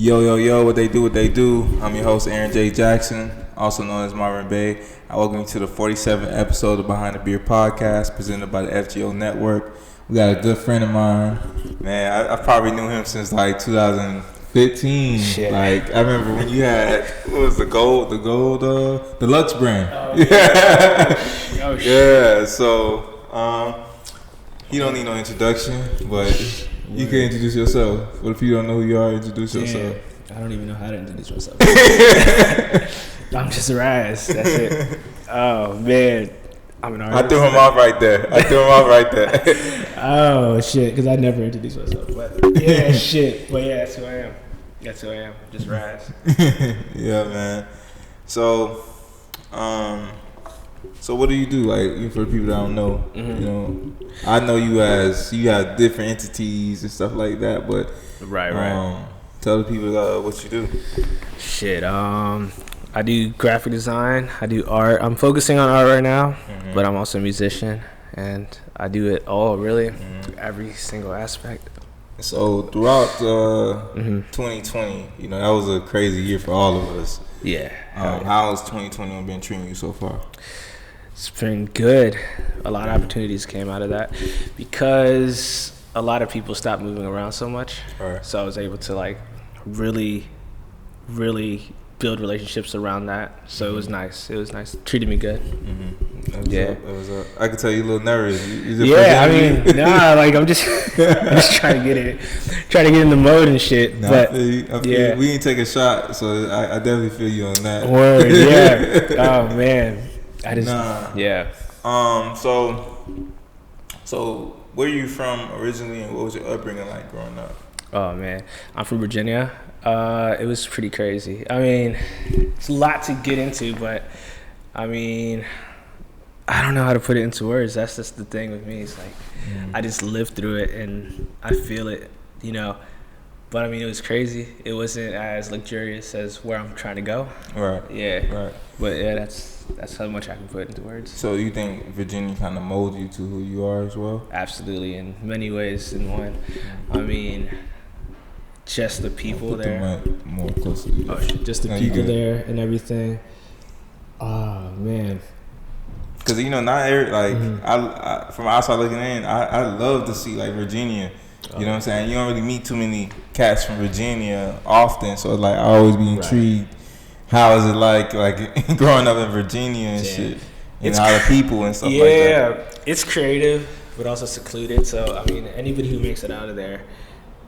Yo, what they do. I'm your host, Aaron J. Jackson, also known as Marvin Bay. I welcome you to the 47th episode of Behind the Beer podcast, presented by the FGO Network. We got a good friend of mine. Man, I probably knew him since like 2015. Shit. Like, I remember when you had, what was the Lux brand. Oh, yeah. Oh, shit. Yeah, so, you don't need no introduction, but you can introduce yourself. What if you don't know who you are? Introduce yourself. I don't even know how to introduce myself. I'm just Raz. That's it. Oh, man. I'm an artist. I threw him off right there. Oh, shit. Because I never introduced myself. But yeah, shit. But yeah, that's who I am. Just Raz. Yeah, man. So what do you do? Like, for the people that don't know, you know, I know you have different entities and stuff like that, but Right. Tell the people what you do. Shit. I do graphic design. I do art. I'm focusing on art right now, but I'm also a musician, and I do it all, really, every single aspect. So throughout 2020, you know, that was a crazy year for all of us. Yeah. How has 2021 been treating you so far? It's been good. A lot of opportunities came out of that because a lot of people stopped moving around so much. Right. So I was able to like really build relationships around that. So it was nice. It treated me good. That was I could tell you a little nervous. I'm just trying to get in the mode and shit. Nah, but I feel you. We didn't take a shot, so I definitely feel you on that. Word, yeah. Oh man. Yeah. So where are you from originally, and what was your upbringing like growing up? Oh man, I'm from Virginia. It was pretty crazy. I mean, it's a lot to get into, but I mean, I don't know how to put it into words. That's just the thing with me. It's like I just lived through it and I feel it, you know. But I mean, it was crazy. It wasn't as luxurious as where I'm trying to go. Right. Yeah. Right. But yeah, that's how much I can put into words. So you think Virginia kind of molded you to who you are as well? Absolutely, in many ways. In one, I mean, just the people there. The mic more close to you. Oh shit! Just the people there and everything. Oh man. Because you know, not every I from outside looking in, I love to see like Virginia. You know what I'm saying? You don't really meet too many cats from Virginia often, so like I always be intrigued. Right. How is it like growing up in Virginia and shit? And all the people and stuff like that. Yeah, it's creative, but also secluded. So I mean, anybody who makes it out of there,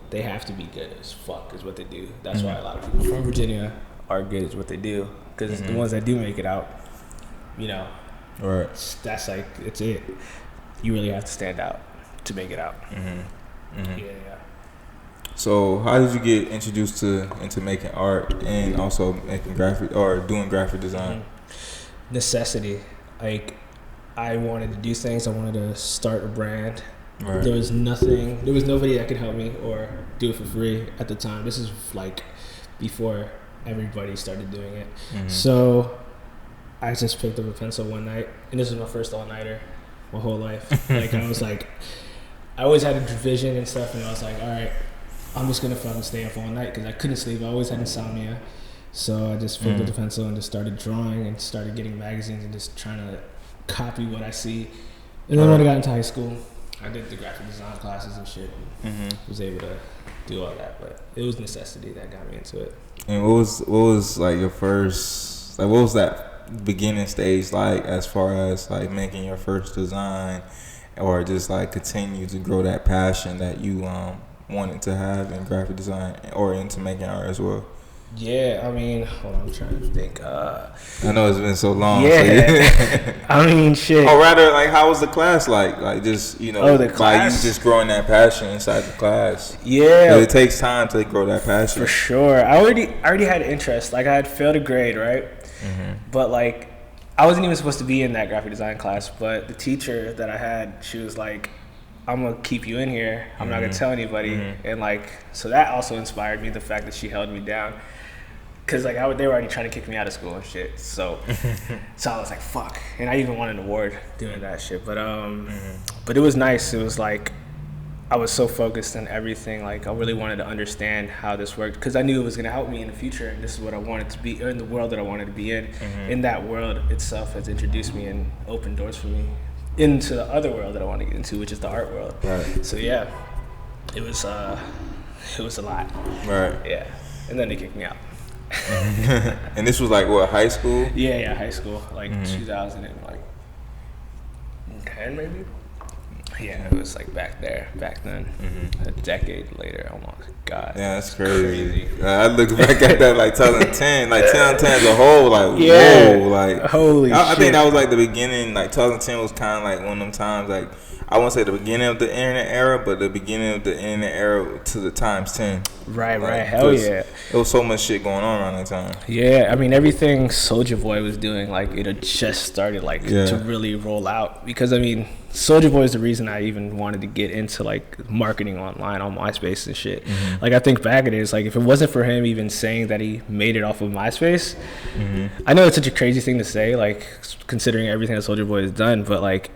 they have to be good as fuck is what they do. That's why a lot of people from Virginia are good at what they do. Because the ones that do make it out, you know, right? That's like it's it. You really have to stand out to make it out. Yeah. So how did you get introduced into making art and also making doing graphic design? Necessity. Like, I wanted to do things. I wanted to start a brand. Right. There was nobody that could help me or do it for free at the time. This is like before everybody started doing it. So I just picked up a pencil one night, and this was my first all-nighter my whole life. Like, I always had a vision and stuff, and I was like, all right, I'm just gonna fucking stay up all night because I couldn't sleep. I always had insomnia, so I just picked up the pencil and just started drawing and started getting magazines and just trying to copy what I see. And then when I got into high school, I did the graphic design classes and shit. Was able to do all that, but it was necessity that got me into it. And what was like your first, like what was that beginning stage like as far as like making your first design, or just like continue to grow that passion that you wanted to have in graphic design or into making art as well? Yeah, I mean, hold on, I'm trying to think. I know it's been so long. Yeah. I mean, shit. Or rather, like, how was the class like? Like, just, you know, the class? Like you just growing that passion inside the class. Yeah. It takes time to grow that passion. For sure. I already had interest. Like, I had failed a grade, right? But, like, I wasn't even supposed to be in that graphic design class, but the teacher that I had, she was like, I'm going to keep you in here. I'm not going to tell anybody. And, like, so that also inspired me, the fact that she held me down. Because, like, they were already trying to kick me out of school and shit. So I was like, fuck. And I even won an award doing that shit. But it was nice. It was like, I was so focused on everything. Like I really wanted to understand how this worked because I knew it was going to help me in the future, and this is what I wanted to be, or in the world that I wanted to be in. In that world itself has introduced me and opened doors for me into the other world that I want to get into, which is the art world. Right. So yeah, it was a lot. Right. Yeah, and then they kicked me out. And this was like what, high school? Yeah, high school, like 2010 maybe. Yeah, it was like back then, a decade later almost. God, yeah, that's crazy. I look back at that like 2010, like 2010 as a whole, like whoa, like holy shit. I think that was like the beginning. Like 2010 was kind of like one of them times. Like I won't say the beginning of the internet era, but the beginning of the internet era to the times 10. Right, like, right, hell yeah. There was so much shit going on around that time. Yeah, I mean everything Soulja Boy was doing, like it had just started to really roll out. Because I mean, Soulja Boy is the reason I even wanted to get into like marketing online on MySpace and shit. Like I think back at it, it's like if it wasn't for him even saying that he made it off of MySpace, I know it's such a crazy thing to say, like considering everything that Soulja Boy has done, but like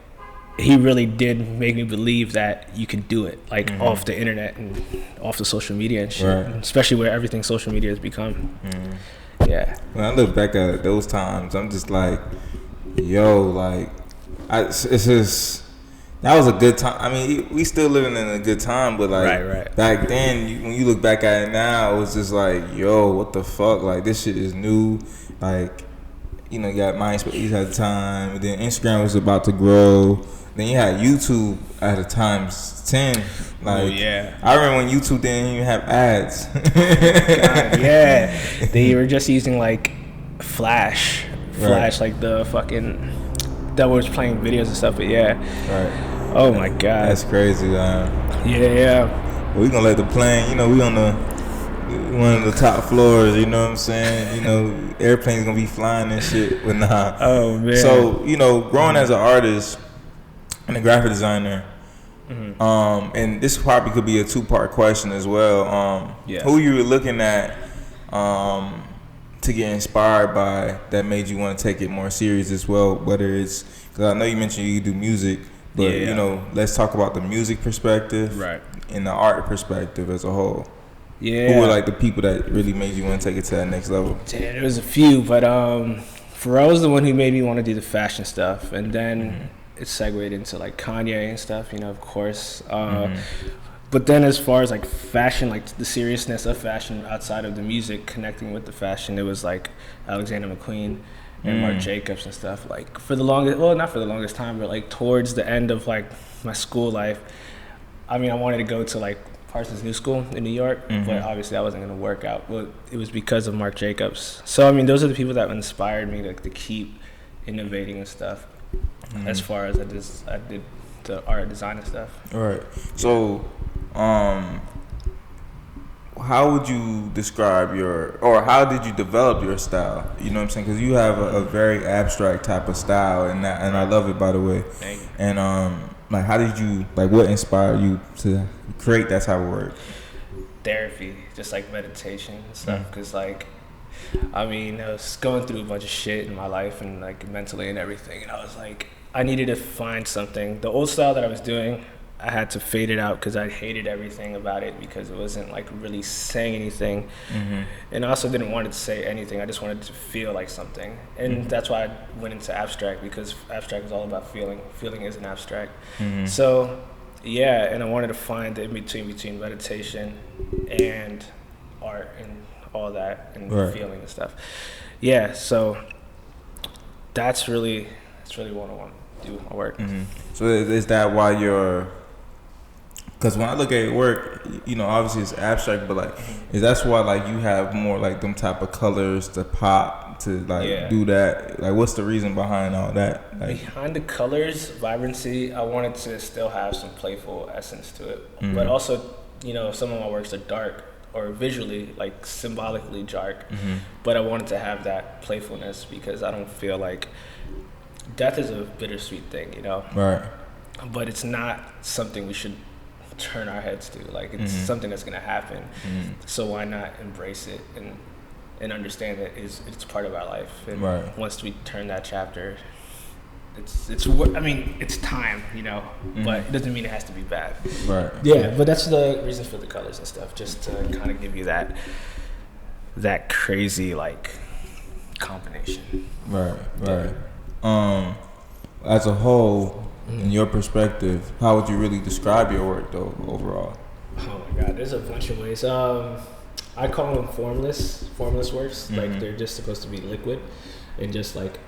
he really did make me believe that you can do it, like off the internet and off the social media and shit, especially where everything social media has become. Yeah. When I look back at those times, I'm just like, yo, like, it's just, that was a good time. I mean, we still living in a good time, but like back then, when you look back at it now, it was just like, yo, what the fuck? Like, this shit is new. Like, you know, you got MySpace at the time, and then Instagram was about to grow. Then you had YouTube at a times 10. Like, I remember when YouTube didn't even have ads. God, yeah, they were just using like Flash, like the fucking that was playing videos and stuff. But oh my god, that's crazy, man. Yeah. Well, we gonna let the plane. You know, we on one of the top floors. You know what I'm saying? You know, airplanes gonna be flying and shit. But nah. Oh man. So you know, growing as an artist and a graphic designer, and this probably could be a two-part question as well. Who you were looking at to get inspired by that made you want to take it more serious as well? Whether it's, because I know you mentioned you do music, but you know, let's talk about the music perspective, and the art perspective as a whole. Yeah. Who were like the people that really made you want to take it to that next level? Yeah, there was a few, but Pharrell was the one who made me want to do the fashion stuff, and then it segued into like Kanye and stuff, you know, of course. But then as far as like fashion, like the seriousness of fashion outside of the music, connecting with the fashion, it was like Alexander McQueen and Marc Jacobs and stuff. Like for the longest, well, not for the longest time, but like towards the end of like my school life, I mean, I wanted to go to like Parsons New School in New York, but obviously that wasn't going to work out. Well, it was because of Marc Jacobs. So I mean, those are the people that inspired me to keep innovating and stuff. As far as I did the art design and stuff. All right. So, how would you describe how did you develop your style? You know what I'm saying? Because you have a very abstract type of style, and I love it, by the way. Thank you. And like, how did you, like, what inspired you to create that type of work? Therapy, just like meditation and stuff. Because like, I mean, I was going through a bunch of shit in my life and like mentally and everything, and I was like, I needed to find something. The old style that I was doing, I had to fade it out because I hated everything about it because it wasn't like really saying anything. And I also didn't want it to say anything. I just wanted to feel like something. And that's why I went into abstract, because abstract is all about feeling. Feeling isn't abstract. So, yeah, and I wanted to find the in-between between meditation and art and all that and feeling and stuff. Yeah, so that's really what I want to do with my work. So is that why because when I look at your work, you know, obviously it's abstract, but like, is that's why like you have more like them type of colors to pop to like do that? Like, what's the reason behind all that? Like, behind the colors, vibrancy, I wanted to still have some playful essence to it, but also, you know, some of my works are dark or visually like symbolically dark, but I wanted to have that playfulness because I don't feel like death is a bittersweet thing, you know. But it's not something we should turn our heads to. Like, it's something that's gonna happen. So why not embrace it and understand that it's part of our life. And once we turn that chapter, I mean, it's time, you know, but it doesn't mean it has to be bad. Right. Yeah, but that's the reason for the colors and stuff, just to kind of give you that crazy like combination. Right. As a whole, in your perspective, how would you really describe your work though overall? Oh my God, there's a bunch of ways. I call them formless works. Like they're just supposed to be liquid and just like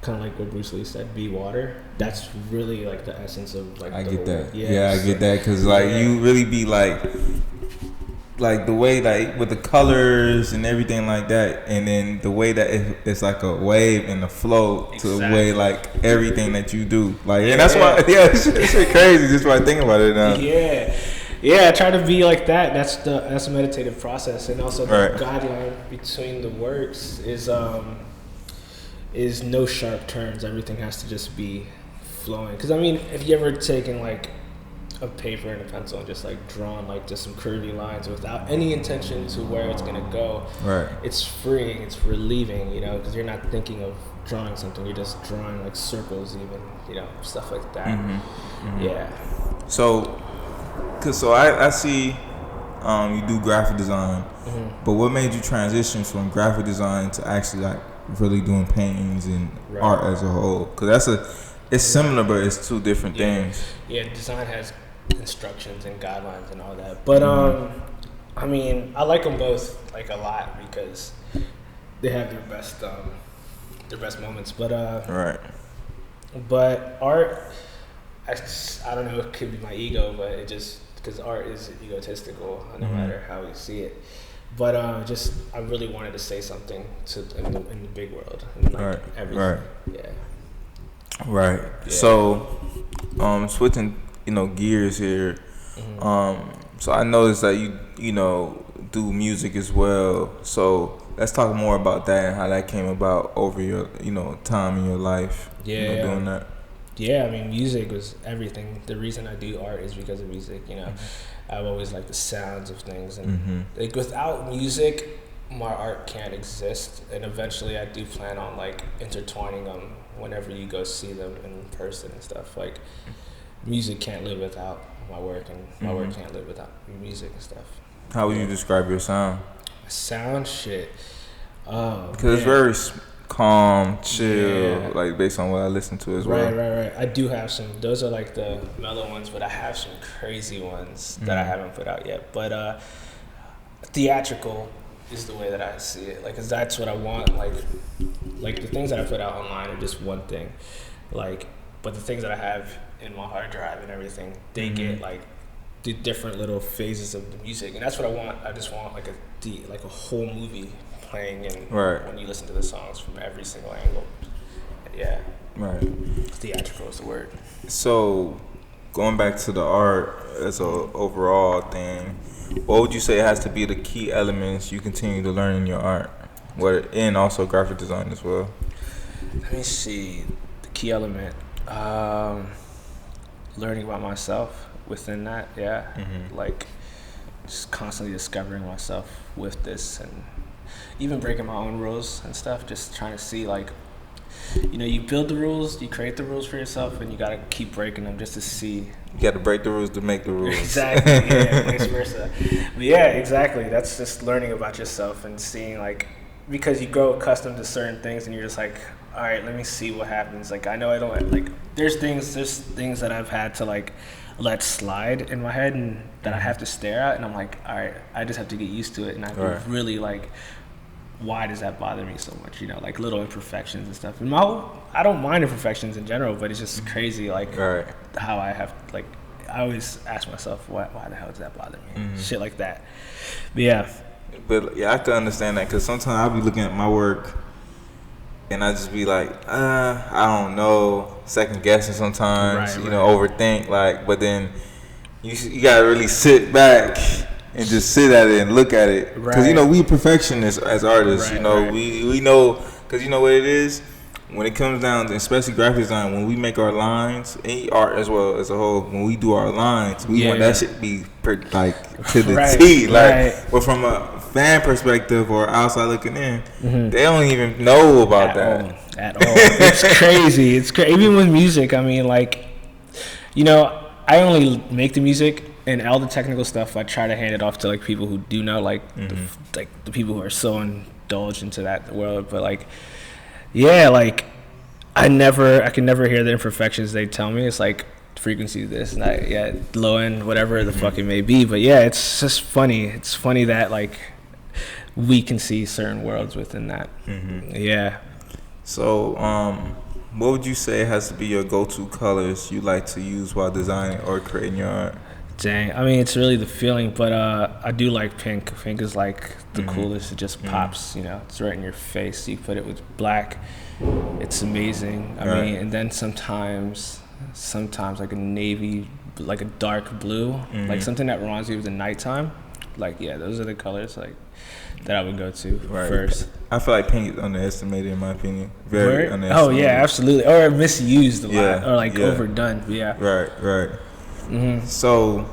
kind of like what Bruce Lee said, be water. That's really like the essence of like. I get that. Yeah, I get that because like you really be like the way like with the colors and everything like that, and then the way that it's like a wave and the flow to the way like everything that you do. Like and that's why it's crazy just by thinking about it now. Yeah, I try to be like that. That's a meditative process, and also the guideline between the works is no sharp turns. Everything has to just be flowing. Because I mean, if you ever taken like a paper and a pencil and just like drawn like just some curvy lines without any intention to where it's gonna go, it's freeing, it's relieving, you know, because you're not thinking of drawing something, you're just drawing like circles, even, you know, stuff like that. Yeah. So I see you do graphic design, but what made you transition from graphic design to actually like really doing paintings and art as a whole? Because it's similar, but it's two different things. Yeah, design has instructions and guidelines and all that. But I mean, I like them both like a lot because they have their best moments. But but art, I don't know, it could be my ego, but it just because art is egotistical no matter how you see it. But I really wanted to say something in the big world, and like everything. Yeah. So, switching, gears here. So I noticed that you do music as well. So let's talk more about that and how that came about over your time in your life. Yeah. Doing that. Yeah, I mean, music was everything. The reason I do art is because of music. I've always liked the sounds of things, and like without music, my art can't exist. And eventually, I do plan on like intertwining them whenever you go see them in person and stuff. Like, music can't live without my work, and my work can't live without music and stuff. How would you describe your sound? Sound shit. Because it's very calm, chill, like based on what I listen to as well. Right. I do have some. Those are like the mellow ones, but I have some crazy ones that I haven't put out yet. But theatrical is the way that I see it. Like, 'cause that's what I want. Like the things that I put out online are just one thing. Like, but the things that I have in my hard drive and everything, they get like the different little phases of the music, and that's what I want. I just want like a whole movie playing, and when you listen to the songs from every single angle. Yeah. Right. Theatrical is the word. So, going back to the art as a overall thing, what would you say has to be the key elements you continue to learn in your art, and also graphic design as well? Let me see. The key element, learning about myself within that. Yeah. Like, just constantly discovering myself with this, and even breaking my own rules and stuff, just trying to see, like, you build the rules, you create the rules for yourself, and you got to keep breaking them just to see. You got to break the rules to make the rules. Exactly, yeah, vice versa. But yeah, exactly. That's just learning about yourself and seeing, like, because you grow accustomed to certain things, and you're just like, all right, let me see what happens. Like, I know I don't, like, there's things that I've had to, like, let slide in my head and that I have to stare at, and I'm like, all right, I just have to get used to it, and I have to really, like, why does that bother me so much? Like little imperfections and stuff. And I don't mind imperfections in general, but it's just crazy, like how I have, like, I always ask myself, why the hell does that bother me? Shit like that. But yeah. But yeah, I can understand that, because sometimes I'll be looking at my work and I just be like, I don't know, second guessing sometimes, overthink, like, but then you gotta really sit back and just sit at it and look at it, because we perfectionists as artists. We know, because you know what it is when it comes down to, especially graphic design, when we make our lines, and art as well as a whole, when we do our lines, we want that shit to be like to the T. Like, but from fan perspective or outside looking in, they don't even know about that at all. It's crazy. Even with music. I mean, like, you know, I only make the music, and all the technical stuff I try to hand it off to like people who do know, like the people who are so indulged into that world. But like, yeah, like I can never hear the imperfections they tell me. It's like frequency this and that, yeah, low end, whatever the fuck it may be. But yeah, it's just funny. It's funny that like we can see certain worlds within that. Yeah. So, what would you say has to be your go-to colors you like to use while designing or creating your art? Dang, I mean, it's really the feeling, but I do like pink. Pink is like the coolest. It just pops, you know. It's right in your face. You put it with black, it's amazing. I mean, and then sometimes like a navy, like a dark blue, like something that reminds you of the nighttime. Like, yeah, those are the colors like that I would go to first. I feel like pink is underestimated in my opinion. Very underestimated. Oh yeah, absolutely. Or misused a lot, or like overdone. Yeah. Right. So,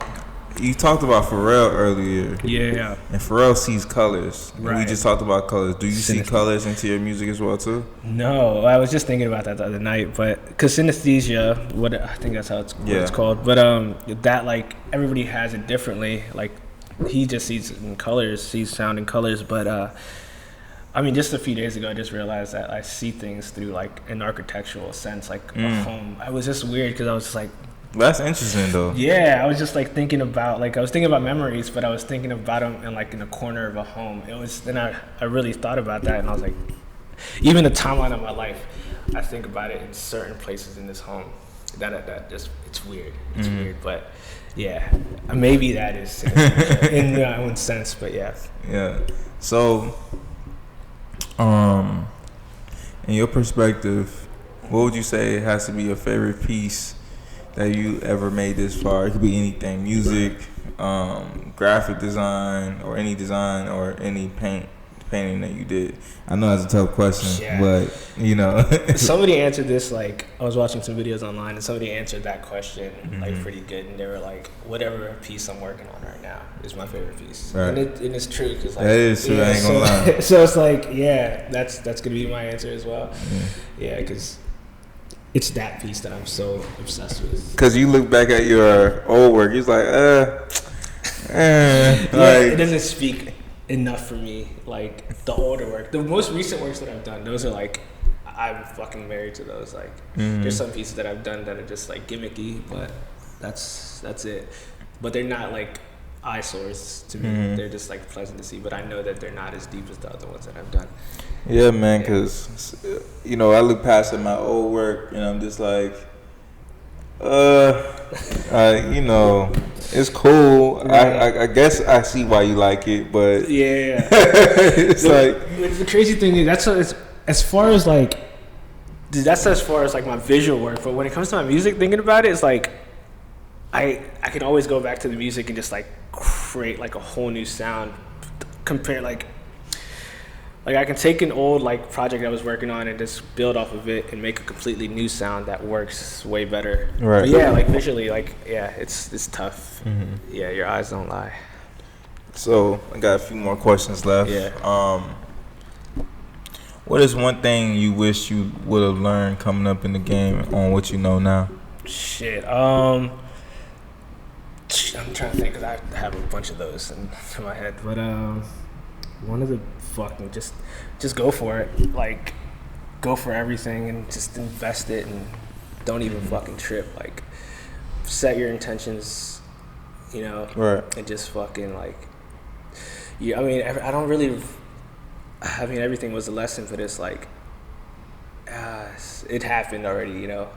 you talked about Pharrell earlier. Yeah. And Pharrell sees colors. Right. We just talked about colors. Do you see colors into your music as well too? No, I was just thinking about that the other night, but because synesthesia, I think that's what it's called. But that like everybody has it differently. Like he just sees it in colors, sees sound in colors. But I mean, just a few days ago, I just realized that I see things through like an architectural sense, like a home. I was just weird because I was just like. That's interesting though. Yeah, I was just like thinking about memories, but I was thinking about them in a corner of a home. Then I really thought about that, and I was like, even the timeline of my life, I think about it in certain places in this home. That just it's weird. It's weird, but yeah, maybe that is in my own sense, but yeah. Yeah. So, in your perspective, what would you say has to be your favorite piece that you ever made this far? It could be anything, music, graphic design, or any design, or any painting that you did. I know that's a tough question, but you know. Somebody answered this, like, I was watching some videos online, and somebody answered that question like pretty good, and they were like, whatever piece I'm working on right now is my favorite piece. Right. And it's true, because like, that is true, I ain't gonna lie. So it's like, yeah, that's gonna be my answer as well. Yeah, because it's that piece that I'm so obsessed with. Because you look back at your old work, it's like, it doesn't speak enough for me. Like, the older work. The most recent works that I've done, those are like, I'm fucking married to those. Like, there's some pieces that I've done that are just like gimmicky, but that's it. But they're not like eyesores to me. They're just like pleasant to see, but I know that they're not as deep as the other ones that I've done. Yeah, man, because, you know, I look past at my old work and I'm just like, you know, it's cool. Right. I guess I see why you like it, but yeah, it's the crazy thing is that's as far as like my visual work. But when it comes to my music, thinking about it, it's like I can always go back to the music and just like create like a whole new sound. Compare like I can take an old like project I was working on and just build off of it and make a completely new sound that works way better. Right. But yeah, like visually, like it's tough. Yeah, your eyes don't lie. So I got a few more questions left. Yeah. What is one thing you wish you would have learned coming up in the game on what you know now? Shit. I'm trying to think because I have a bunch of those in my head, but one of the fucking just go for it. Like, go for everything and just invest it and don't even fucking trip. Like, set your intentions, you know, right, and just fucking like. Yeah, I mean, everything was a lesson for this. Like, it happened already, you know.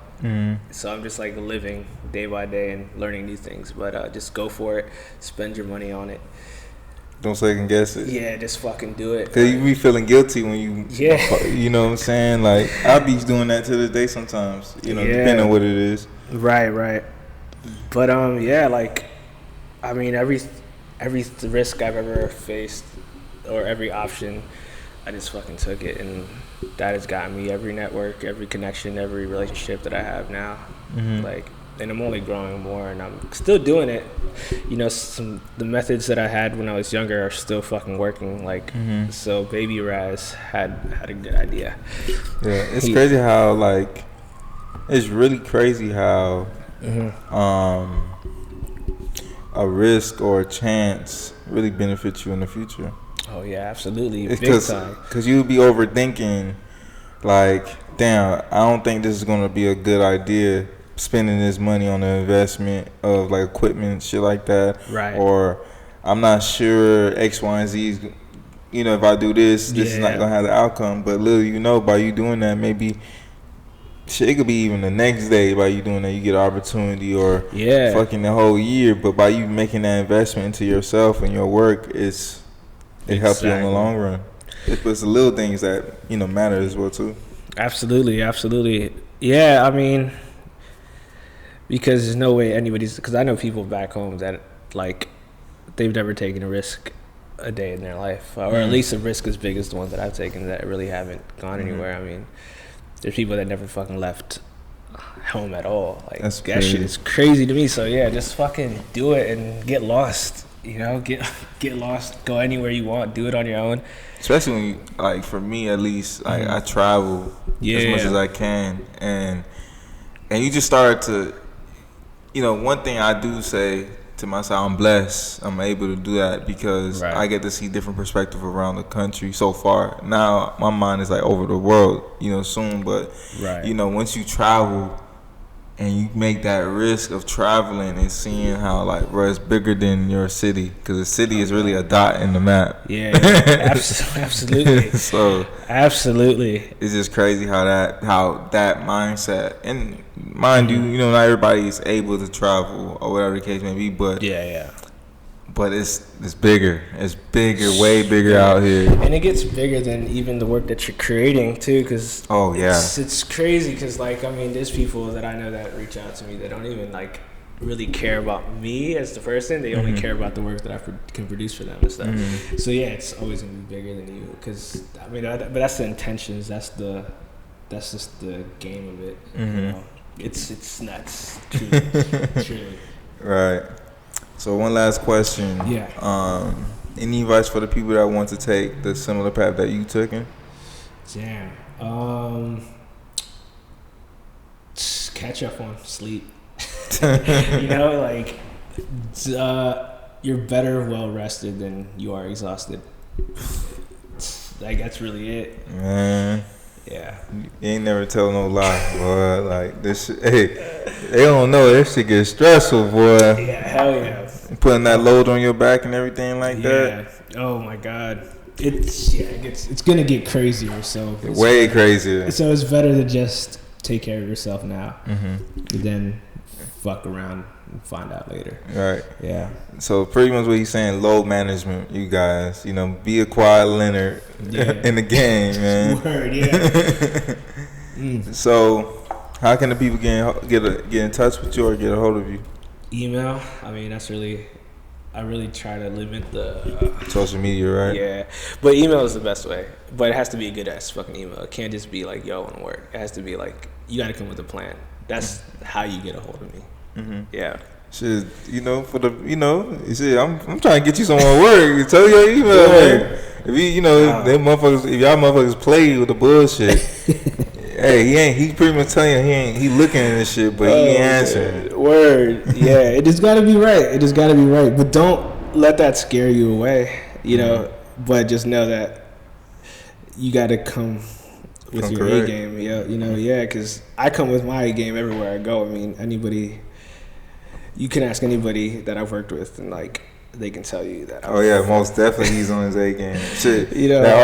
So I'm just like living day by day and learning new things. But just go for it. Spend your money on it. Don't second guess it. Yeah, just fucking do it. Cause you be feeling guilty when you, you know what I'm saying? Like, I be doing that to this day sometimes, you know, depending on what it is. Right. But like, I mean, every risk I've ever faced or every option, I just fucking took it, and that has gotten me every network, every connection, every relationship that I have now. Like, and I'm only growing more, and I'm still doing it. You know, the methods that I had when I was younger are still fucking working. Like, so Baby Raz had a good idea. Yeah, it's crazy how like, it's really crazy how, a risk or a chance really benefits you in the future. Oh yeah, absolutely, big time. Because you'll be overthinking, like, damn, I don't think this is gonna be a good idea, spending this money on an investment of like equipment, shit like that. Right. Or I'm not sure X, Y, and Z is, you know, if I do this is not gonna have the outcome. But little you know, by you doing that, maybe shit, it could be even the next day by you doing that, you get an opportunity, or fucking the whole year. But by you making that investment into yourself and your work, it helps you in the long run. It's the little things that, you know, matter as well too. Absolutely. Yeah, I mean, because there's no way because I know people back home that, like, they've never taken a risk a day in their life, or at least a risk as big as the one that I've taken that really haven't gone anywhere. I mean, there's people that never fucking left home at all. Like, that shit is crazy to me. So yeah, just fucking do it and get lost. You know, get lost, go anywhere you want, do it on your own. Especially when you, like, for me at least, like, I travel as much as I can, and you just start to, you know, one thing I do say to myself, I'm blessed I'm able to do that, because I get to see different perspective around the country so far. Now my mind is like over the world, you know, soon, but you know, once you travel and you make that risk of traveling and seeing how, like, bro, it's bigger than your city, because the city is really a dot in the map. Absolutely. So absolutely, it's just crazy how that mindset, and mind you, you know, not everybody is able to travel or whatever the case may be, but but it's bigger. It's bigger, way bigger out here. And it gets bigger than even the work that you're creating too, because it's crazy. Because, like, I mean, there's people that I know that reach out to me that don't even, like, really care about me as the person. They only care about the work that I can produce for them and stuff. So yeah, it's always gonna be bigger than you. Because I mean, but that's the intentions. That's just the game of it. You know? It's nuts. Truly. Right. So one last question. Any advice for the people that want to take the similar path that you took in? Damn. Catch up on sleep. You know, like, you're better well rested than you are exhausted. Like, that's really it. Man. Yeah. You ain't never tell no lie, boy. Like, this shit, hey, they don't know. This shit gets stressful, boy. Yeah, hell yeah. Putting that load on your back and everything like that. Oh my God. It's gonna get crazier. So way crazier. So it's better to just take care of yourself now, than fuck around and find out later. Right. Yeah. So pretty much what he's saying, load management, you guys. You know, be a Kawhi Leonard in the game, man. Word, yeah. So, how can the people get in touch with you or get a hold of you? Email. I mean, I really try to limit the social media, right? Yeah, but email is the best way. But it has to be a good ass fucking email. It can't just be like, yo, I want to work. It has to be like, you got to come with a plan. That's how you get a hold of me. Yeah. Shit, you know, shit, I'm trying to get you some more work. You tell your email, man. If them motherfuckers, if y'all motherfuckers play with the bullshit, hey, he pretty much telling you he looking at this shit, but he ain't answering. Word, yeah, it just gotta be right. But don't let that scare you away, you know. But just know that you gotta come with your A game, because I come with my A game everywhere I go. I mean, you can ask anybody that I've worked with, and, like, they can tell you that. Most definitely he's on his A game. Shit, you know, that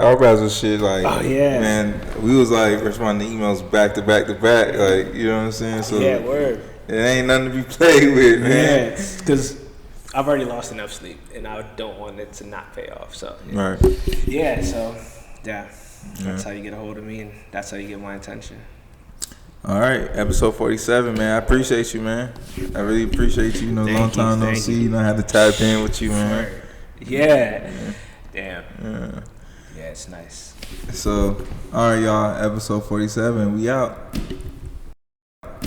Art Basel shit, like, man, we was like responding to emails back to back, like, you know what I'm saying? So word. It ain't nothing to be played with, man. Yeah, because I've already lost enough sleep, and I don't want it to not pay off. So right. Yeah. So that's how you get a hold of me, and that's how you get my attention. All right, episode 47, man. I appreciate you, man. I really appreciate you. Long time no see. I had to tap in with you, man. Yeah. Damn. Yeah, it's nice. So, all right, y'all. Episode 47. We out.